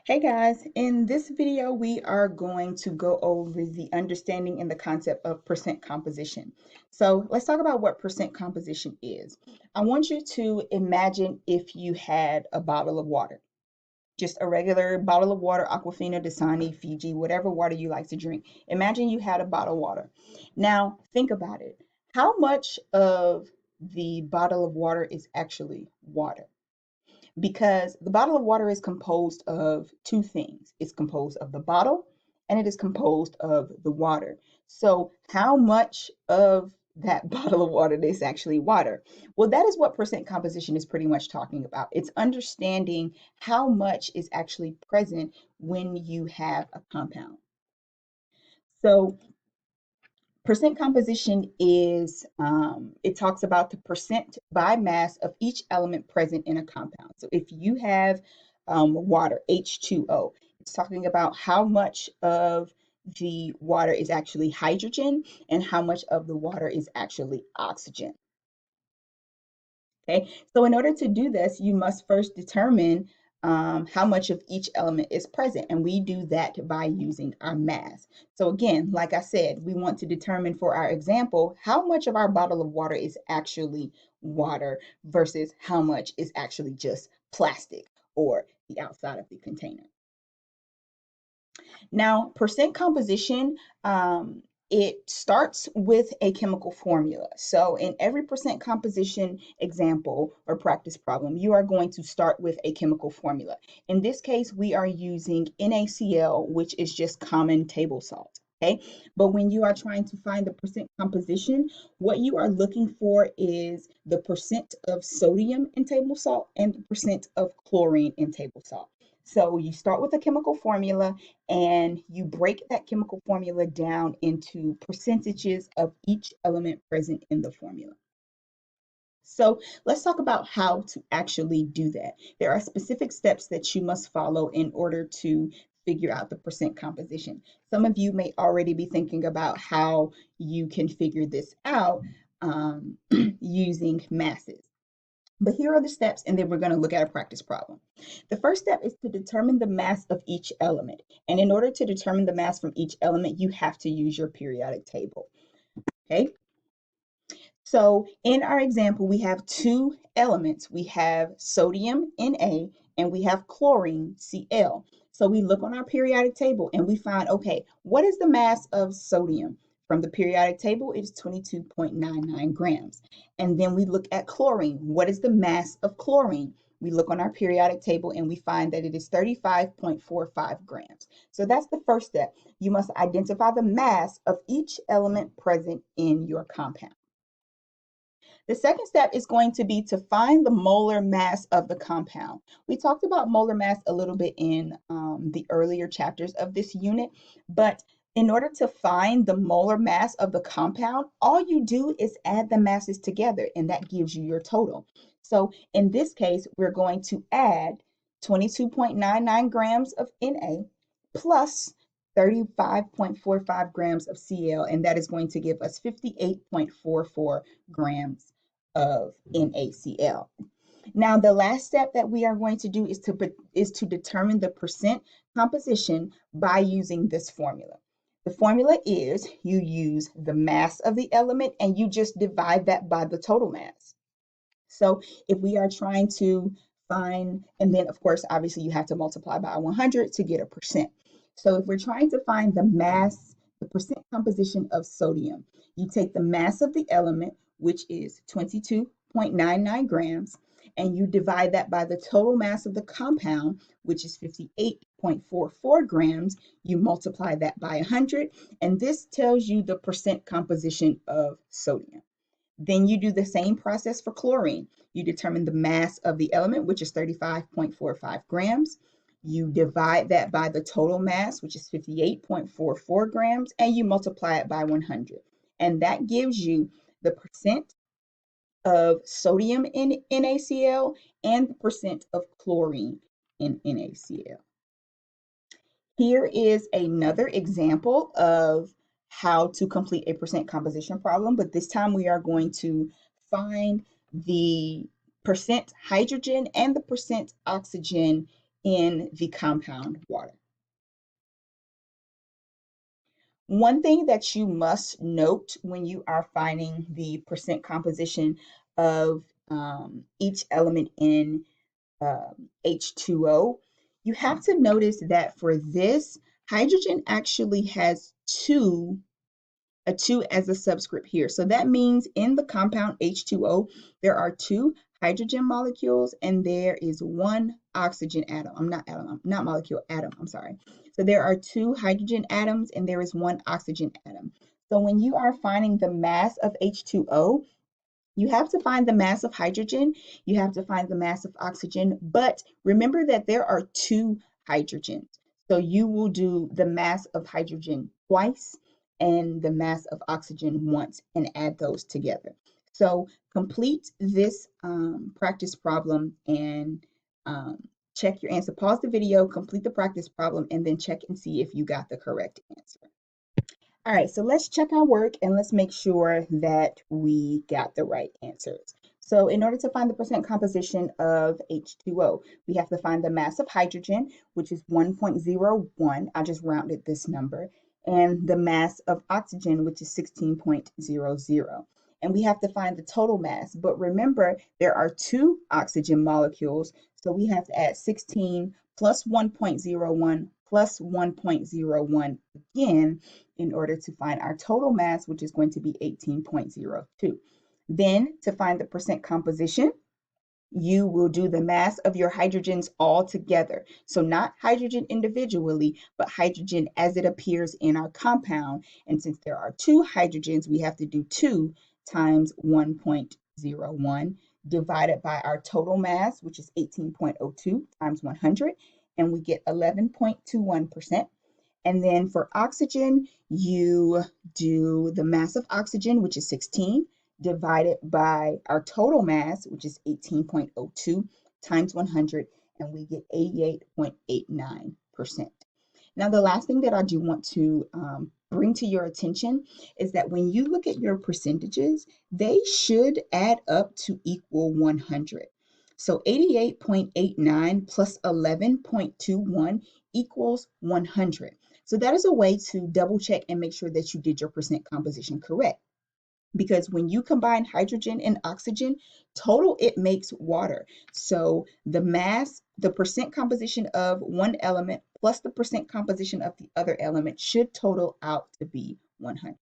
Hey guys, in this video we are going to go over the understanding and the concept of percent composition. So let's talk about what percent composition is. I want you to imagine if you had a bottle of water, just a regular bottle of water, Aquafina, Dasani, Fiji, whatever water you like to drink. Imagine you had a bottle of water. Now think about it. How much of the bottle of water is actually water? Because the bottle of water is composed of two things. It's composed of the bottle and it is composed of the water. So how much of that bottle of water is actually water? Well, that is what percent composition is pretty much talking about. It's understanding how much is actually present when you have a compound. So percent composition is, it talks about the percent by mass of each element present in a compound. So if you have water, H2O, it's talking about how much of the water is actually hydrogen and how much of the water is actually oxygen. Okay, so in order to do this, you must first determine how much of each element is present, and we do that by using our mass. So again, like I said, we want to determine for our example, how much of our bottle of water is actually water versus how much is actually just plastic or the outside of the container. Now, percent composition, it starts with a chemical formula. So in every percent composition example or practice problem, you are going to start with a chemical formula. In this case, we are using NaCl, which is just common table salt. Okay, but when you are trying to find the percent composition, what you are looking for is the percent of sodium in table salt and the percent of chlorine in table salt. So you start with a chemical formula and you break that chemical formula down into percentages of each element present in the formula. So let's talk about how to actually do that. There are specific steps that you must follow in order to figure out the percent composition. Some of you may already be thinking about how you can figure this out using masses. But here are the steps, and then we're going to look at a practice problem. The first step is to determine the mass of each element. And in order to determine the mass from each element, you have to use your periodic table. Okay? So in our example, we have two elements. We have sodium, Na, and we have chlorine, Cl. So we look on our periodic table and we find, okay, what is the mass of sodium? From the periodic table, it is 22.99 grams. And then we look at chlorine. What is the mass of chlorine? We look on our periodic table and we find that it is 35.45 grams. So that's the first step. You must identify the mass of each element present in your compound. The second step is going to be to find the molar mass of the compound. We talked about molar mass a little bit in the earlier chapters of this unit, but in order to find the molar mass of the compound, all you do is add the masses together and that gives you your total. So in this case, we're going to add 22.99 grams of Na plus 35.45 grams of Cl, and that is going to give us 58.44 grams of NaCl. Now, the last step that we are going to do is to determine the percent composition by using this formula. The formula is you use the mass of the element and you just divide that by the total mass. So if we are trying to find, and then of course, obviously you have to multiply by 100 to get a percent. So if we're trying to find the mass, the percent composition of sodium, you take the mass of the element, which is 22.99 grams, and you divide that by the total mass of the compound, which is 58.44 grams. You multiply that by 100, and this tells you the percent composition of sodium. Then you do the same process for chlorine. You determine the mass of the element, which is 35.45 grams. You divide that by the total mass, which is 58.44 grams, and you multiply it by 100. And that gives you the percent of sodium in NaCl and the percent of chlorine in NaCl. Here is another example of how to complete a percent composition problem, but this time we are going to find the percent hydrogen and the percent oxygen in the compound water. One thing that you must note when you are finding the percent composition of each element in H2O, you have to notice that for this, hydrogen actually has a 2 as a subscript here. So that means in the compound H2O, there are 2 hydrogen molecules and there is 1 oxygen atom. Not molecule, atom, I'm sorry. So there are 2 hydrogen atoms and there is 1 oxygen atom. So when you are finding the mass of H2O, you have to find the mass of hydrogen, you have to find the mass of oxygen, but remember that there are 2 hydrogens. So you will do the mass of hydrogen twice and the mass of oxygen once and add those together. So complete this practice problem and check your answer. Pause the video, complete the practice problem, and then check and see if you got the correct answer. All right, so let's check our work and let's make sure that we got the right answers. So in order to find the percent composition of H2O, we have to find the mass of hydrogen, which is 1.01. I just rounded this number, and the mass of oxygen, which is 16.00. And we have to find the total mass. But remember, there are 2 oxygen molecules, so we have to add 16 plus 1.01 plus 1.01 again in order to find our total mass, which is going to be 18.02. Then to find the percent composition, you will do the mass of your hydrogens all together. So not hydrogen individually, but hydrogen as it appears in our compound. And since there are 2 hydrogens, we have to do 2 times 1.01 divided by our total mass, which is 18.02 times 100, and we get 11.21%. And then for oxygen, you do the mass of oxygen, which is 16, divided by our total mass, which is 18.02 times 100, and we get 88.89%. Now, the last thing that I do want to bring to your attention is that when you look at your percentages, they should add up to equal 100. So 88.89 plus 11.21 equals 100. So that is a way to double check and make sure that you did your percent composition correct. Because when you combine hydrogen and oxygen, total it makes water. So the mass, the percent composition of one element plus the percent composition of the other element should total out to be 100.